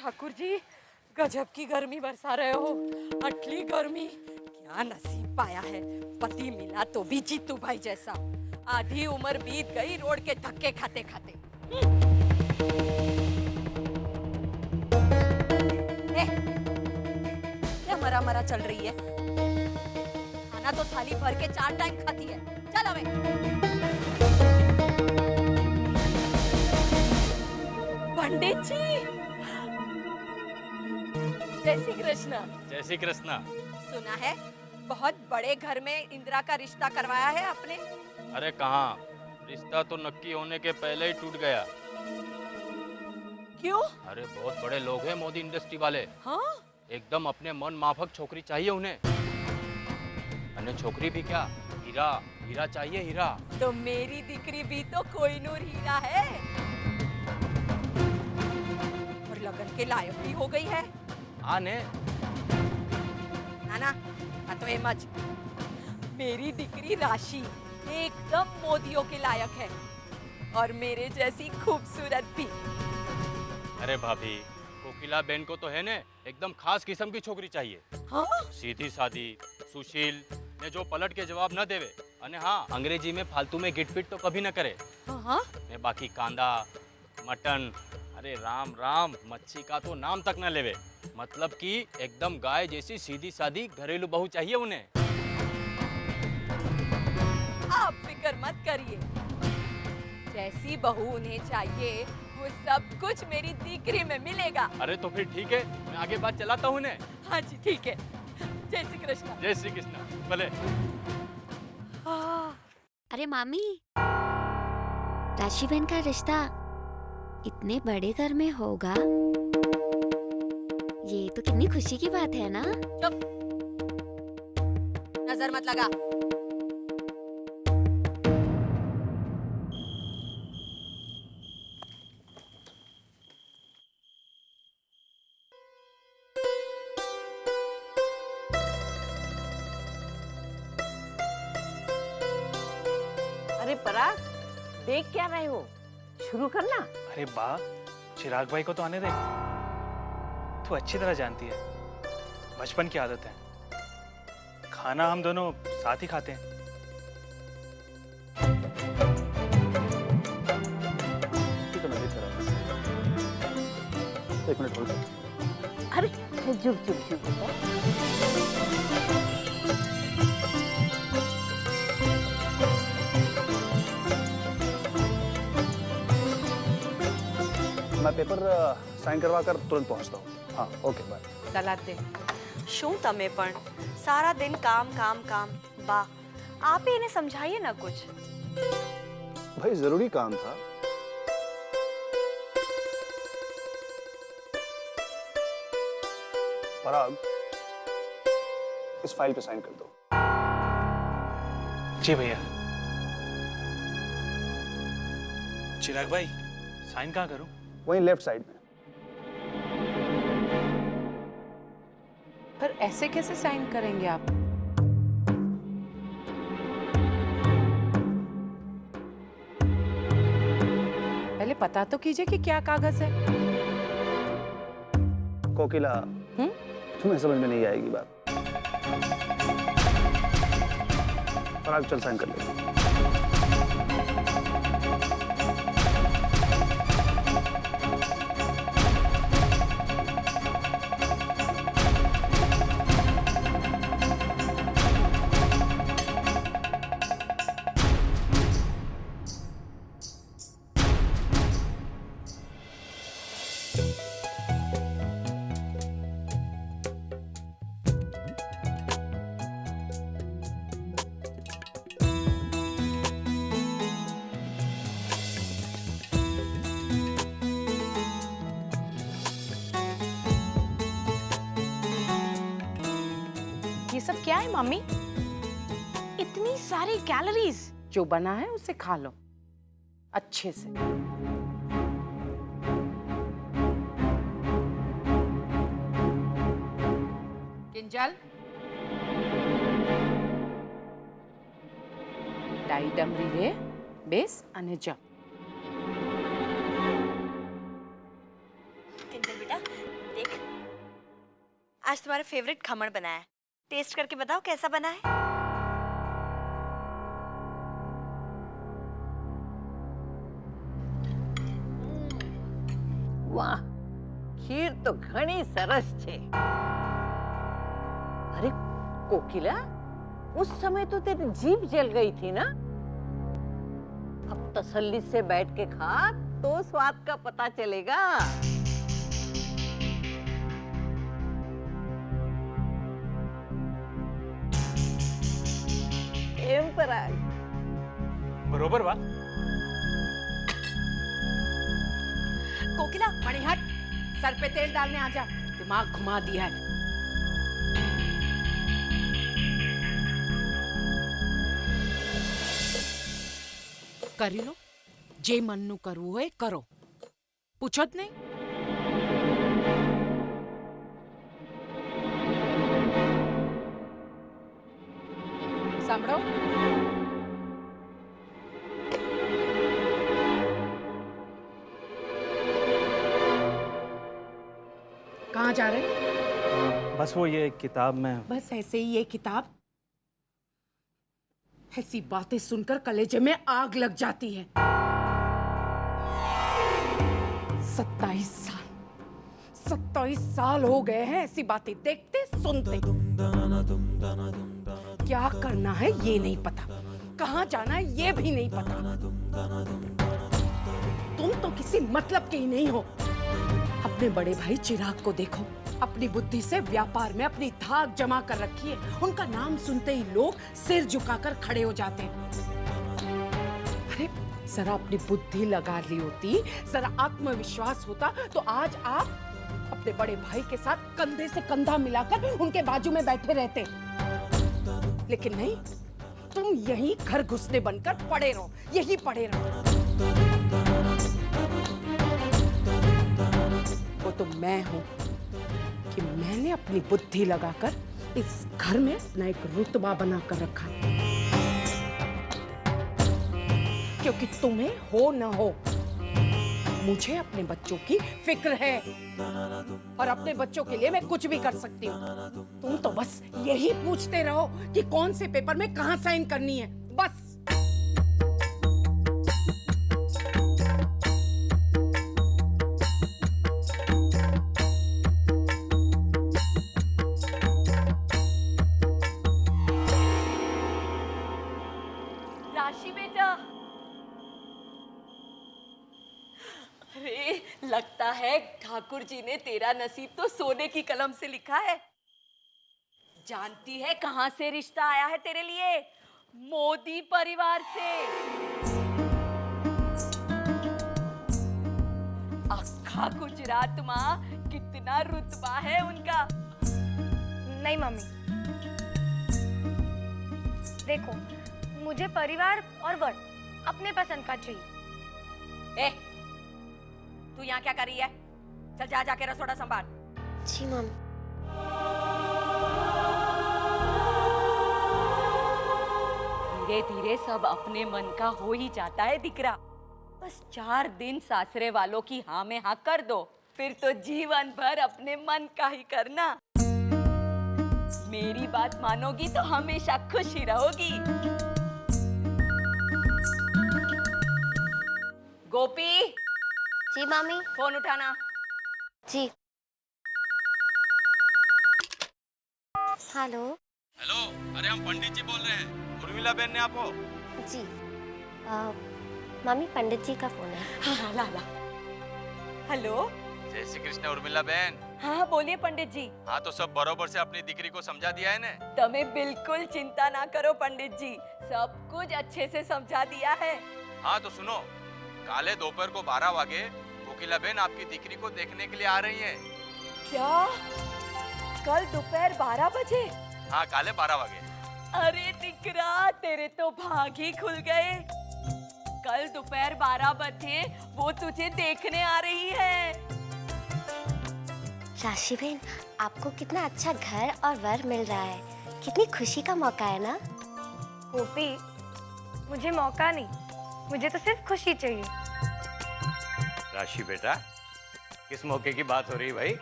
ठाकुर जी, गजब की गर्मी बरसा रहे हो। अटली गर्मी, क्या नसीब पाया है। पति मिला तो भी जीतू भाई जैसा। आधी उम्र बीत गई रोड के धक्के खाते खाते। क्या मरा मरा चल रही है? खाना तो थाली भर के 4 टाइम खाती है। चल अबे। पंडित जी, जय श्री कृष्ण। जय श्री कृष्णा। सुना है बहुत बड़े घर में इंदिरा का रिश्ता करवाया है आपने। अरे कहाँ, रिश्ता तो नक्की होने के पहले ही टूट गया। क्यों? अरे बहुत बड़े लोग हैं मोदी इंडस्ट्री वाले। हाँ? एकदम अपने मन माफक छोकरी चाहिए उन्हें। अन्य छोकरी भी क्या, हीरा हीरा चाहिए, हीरा। तो मेरी दिकरी भी तो कोहिनूर हीरा है और लगन के लायक भी हो गई है। आने ना तो ये मज मेरी दिकरी राशि एकदम मोदियों के लायक है और मेरे जैसी खूबसूरत भी। अरे भाभी, कोकिला बहन को तो है ने एकदम खास किस्म की छोकरी चाहिए। हाँ? सीधी सादी, सुशील ने जो पलट के जवाब न देवे। अने हाँ, अंग्रेजी में फालतू में गिटपिट तो कभी न करे। हाँ? ने बाकी कांदा मटन, अरे राम राम, मच्छी का तो नाम तक न लेवे। मतलब कि एकदम गाय जैसी सीधी सादी घरेलू बहू चाहिए उन्हें। आप फिक्र मत करिए, जैसी बहू उन्हें चाहिए वो सब कुछ मेरी दिकरी में मिलेगा। अरे तो फिर ठीक है, मैं आगे बात चलाता हूँ उन्हें। हाँ जी ठीक है। जय श्री कृष्ण। जय श्री कृष्ण। भले। अरे मामी, राशि बहन का रिश्ता इतने बड़े घर में होगा, ये तो कितनी खुशी की बात है ना। चुप, नजर मत लगा। अरे पराग, देख क्या रहे हो? शुरू करना। अरे बा, चिराग भाई को तो आने दे। तू अच्छी तरह जानती है, बचपन की आदत है। खाना हम दोनों साथ ही खाते हैं। तो मैं देख रहा हूँ। एक मिनट होल्ड। अरे चुप चुप चुप बेटा। मैं पेपर साइन करवा कर तुरंत पहुंचता हूँ। हाँ ओके बाय। સલાદ દે શું તમે પણ સારા દિન કામ કામ કામ બા આપે એને સમજાઈએ ના कुछ। भाई जरूरी काम था। पराग, इस फाइल पे साइन कर दो। जी भैया। चिराग भाई, साइन कहाँ करूँ? वहीं लेफ्ट साइड में। पर ऐसे कैसे साइन करेंगे आप? पहले पता तो कीजिए कि क्या कागज है। कोकिला, तुम्हें समझ में नहीं आएगी बात। पराग चल साइन कर ले। ये सब क्या है मम्मी? इतनी सारी कैलोरीज। जो बना है उसे खा लो अच्छे से। किंजल, डाई डमरी रे बेस अने जप। કિંજલ બેટા आज तुम्हारा फेवरेट खमण बना है, टेस्ट करके बताओ कैसा बना है। વાહ, ખીર તો ઘણી સરસ છે. અરે કોકિલા, उस समय तो तेरी जीभ जल गई थी ना. अब तसल्ली से बैठ के खा तो स्वाद का पता चलेगा. એમ પરાગ. बरोबर बा. कोकिला मणिहट, सर पे तेल डालने आ जा, दिमाग घुमा दिया है. કરી લો જે મનનું કરવું હોય કરો, પૂછો જ નહીં. સાંભળો, कहाँ जा रहे? बस वो ये किताब में. बस ऐसे ही ये किताब. ऐसी बातें सुनकर कलेजे में आग लग जाती है. 27 साल हो गए हैं ऐसी बातें देखते सुनते. क्या करना है ये नहीं पता, कहाँ जाना है ये भी नहीं पता. तुम तो किसी मतलब के ही नहीं हो. अपने बड़े भाई चिराग को देखो, अपनी बुद्धि से व्यापार में अपनी धाक जमा कर रखी है. उनका नाम सुनते ही लोग सिर झुकाकर खड़े हो जाते हैं. अरे जरा अपनी बुद्धि लगा ली होती, जरा आत्मविश्वास होता तो आज आप अपने बड़े भाई के साथ कंधे से कंधा मिलाकर उनके बाजू में बैठे रहते. लेकिन नहीं, तुम यहीं घर घुसने बनकर पड़े रहो, यही पड़े रहो. वो तो मैं हूं कि मैंने अपनी बुद्धि लगाकर इस घर में अपना एक रुतबा बनाकर रखा है. क्योंकि तुम्हें हो न हो, मुझे अपने बच्चों की फिक्र है और अपने बच्चों के लिए मैं कुछ भी कर सकती हूँ. तुम तो बस यही पूछते रहो कि कौन से पेपर में कहाँ साइन करनी है, बस. राशि बेटा, अरे लगता है ठाकुर जी ने तेरा नसीब तो सोने की कलम से लिखा है. जानती है कहां से रिश्ता आया है तेरे लिए? मोदी परिवार से. अक्खा गुजरात मां कितना रुतबा है उनका. नहीं मम्मी, देखो मुझे परिवार और वर अपने पसंद का चाहिए. ए, तू यहाँ क्या कर रही है? चल जा जाके रसोड़ा संभाल. जी मम्मी. धीरे धीरे सब अपने मन का हो ही जाता है दिकरा. बस 4 दिन सासरे वालों की हाँ में हाँ कर दो, फिर तो जीवन भर अपने मन का ही करना. मेरी बात मानोगी तो हमेशा खुश ही रहोगी. गोपी, जी मम्मी. फोन उठाना. जी. हेलो. हेलो, अरे हम पंडित जी बोल रहे हैं. उर्मिला बहन ने आपको? जी. मम्मी पंडित जी का फोन है. हाँ ला ला. हेलो. जय श्री कृष्ण उर्मिला बहन. हाँ बोलिए पंडित जी. हाँ तो सब बरोबर से अपनी दिकरी को समझा दिया है ने? तमे बिल्कुल चिंता ना करो पंडित जी, सब कुछ अच्छे से समझा दिया है. हाँ तो सुनो, काले दोपहर को 12 वागे कोकिला बहन आपकी दिकरी को देखने के लिए आ रही है. क्या? कल दोपहर 12 बजे? हाँ काले 12 वागे. अरे दिकरा, तेरे तो भाग ही खुल गए. कल दोपहर 12 बजे वो तुझे देखने आ रही है. राशि बहन, आपको कितना अच्छा घर और वर मिल रहा है. कितनी खुशी का मौका है ना. गोपी, मुझे मौका नहीं, मुझे तो सिर्फ खुशी चाहिए. राशि बेटा, किस मौके की बात हो रही है भाई?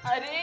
अरे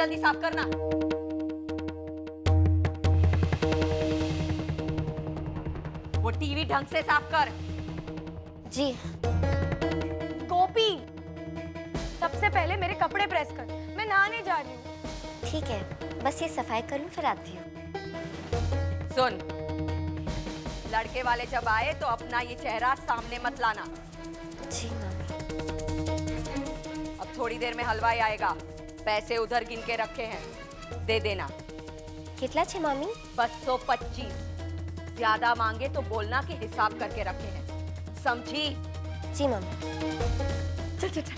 जल्दी साफ करना। वो टीवी ढंग से साफ कर। जी। गोपी, सबसे पहले मेरे कपड़े प्रेस कर, मैं नहाने जा रही हूँ। ठीक है, बस ये सफाई कर लूं फिर आती हूँ। सुन, लड़के वाले जब आए तो अपना ये चेहरा सामने मत लाना। जी मामी। अब थोड़ी देर में हलवाई आएगा, पैसे उधर गिन के रखे हैं, दे देना। कितना छे मामी? 225। ज्यादा मांगे तो बोलना कि हिसाब करके रखे हैं, समझी? जी मामी। चल चल चल।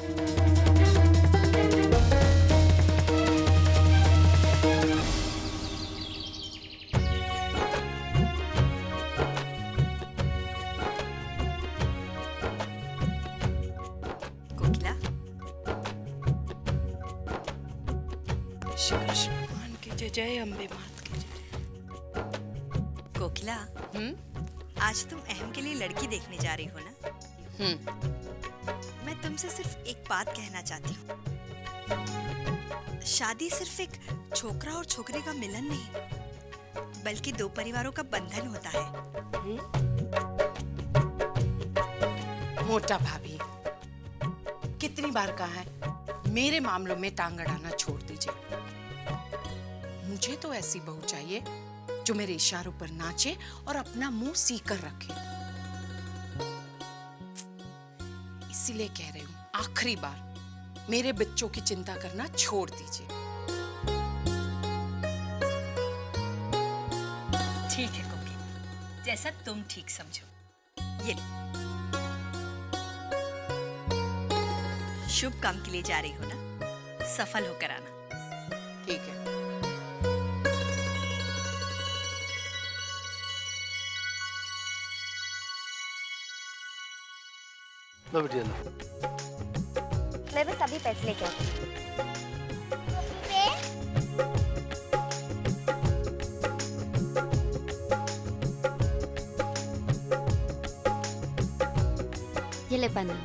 कोकिला, श्री कृष्ण भगवान की जय, जय अम्बे मात की जय। कोकिला, आज तुम अहम के लिए लड़की देखने जा रही हो ना? मैं तुमसे सिर्फ एक बात कहना चाहती हूँ। शादी सिर्फ एक छोकरा और छोकरी का मिलन नहीं, बल्कि दो परिवारों का बंधन होता है। मोटा भाभी, कितनी बार कहा है, मेरे मामलों में टांग अड़ाना छोड़ दीजिए। मुझे तो ऐसी बहू चाहिए जो मेरे इशारों पर नाचे और अपना मुंह सीकर रखे। इसीलिए कह रही हूँ, आखिरी बार मेरे बच्चों की चिंता करना छोड़ दीजिए। ठीक है कोकिला, जैसा तुम ठीक समझो। ये लो। शुभ काम के लिए जा रही हो ना, सफल होकर आना। ठीक है। लो बिटिया लो। मैं बस अभी पैसे लेके आती हूँ। ये ले बना,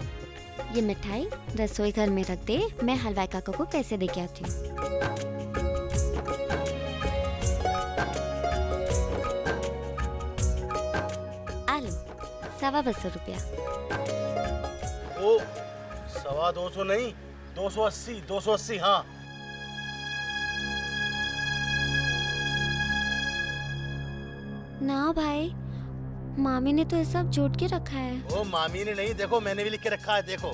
ये मिठाई रसोई घर में रख दे, मैं हलवाई काका को पैसे दे के आती हूँ। आ लो, 225 रुपया। ओ 225 नहीं, 280, 280। हाँ ना भाई, मामी ने तो ये सब जोड़ के रखा है। ओ मामी ने नहीं, देखो मैंने भी लिख के रखा है, देखो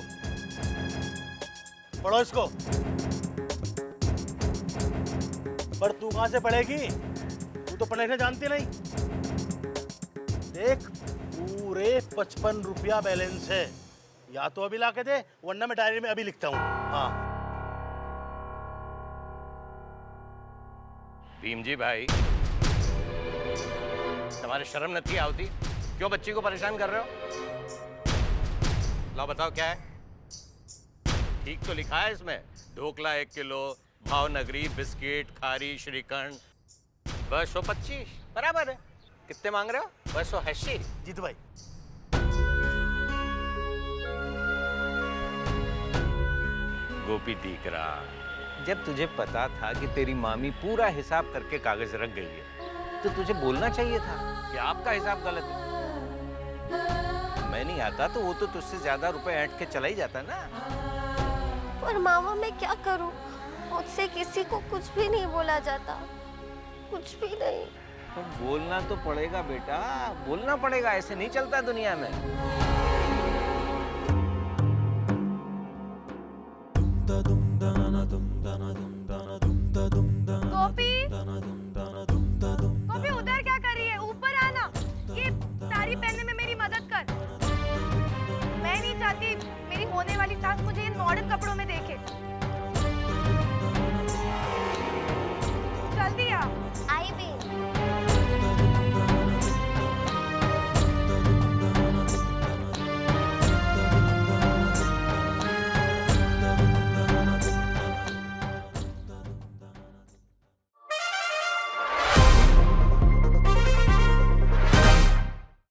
पढ़ो इसको। पर तू कहाँ से पढ़ेगी, तू तो पढ़ने जानती नहीं। देख पूरे 55 रुपया बैलेंस है, या तो अभी ला के दे, वरना मैं डायरी में अभी लिखता हूँ। हाँ भीम जी भाई, तुम्हारे शर्म नहीं आती? क्यों बच्ची को परेशान कर रहे हो? लो बताओ क्या है? ठीक तो लिखा है इसमें, ढोकला 1 किलो, भावनगरी, बिस्किट, खारी, श्रीखंड, 225 बराबर है। कितने मांग रहे हो? 280। जीत भाई। गोपी दीकरा, जब तुझे पता था कि तेरी मामी पूरा हिसाब करके कागज रख गई है, तो तुझे बोलना चाहिए था कि आपका हिसाब गलत है। मैं नहीं आता तो वो तो तुझसे ज्यादा रुपए ऐंठ के चला ही जाता ना। पर मामा मैं क्या करूं? मुझसे किसी को कुछ भी नहीं बोला जाता, कुछ भी नहीं। तो बोलना तो पड़ेगा बेटा, बोलना पड़ेगा, ऐसे नहीं चलता दुनिया में।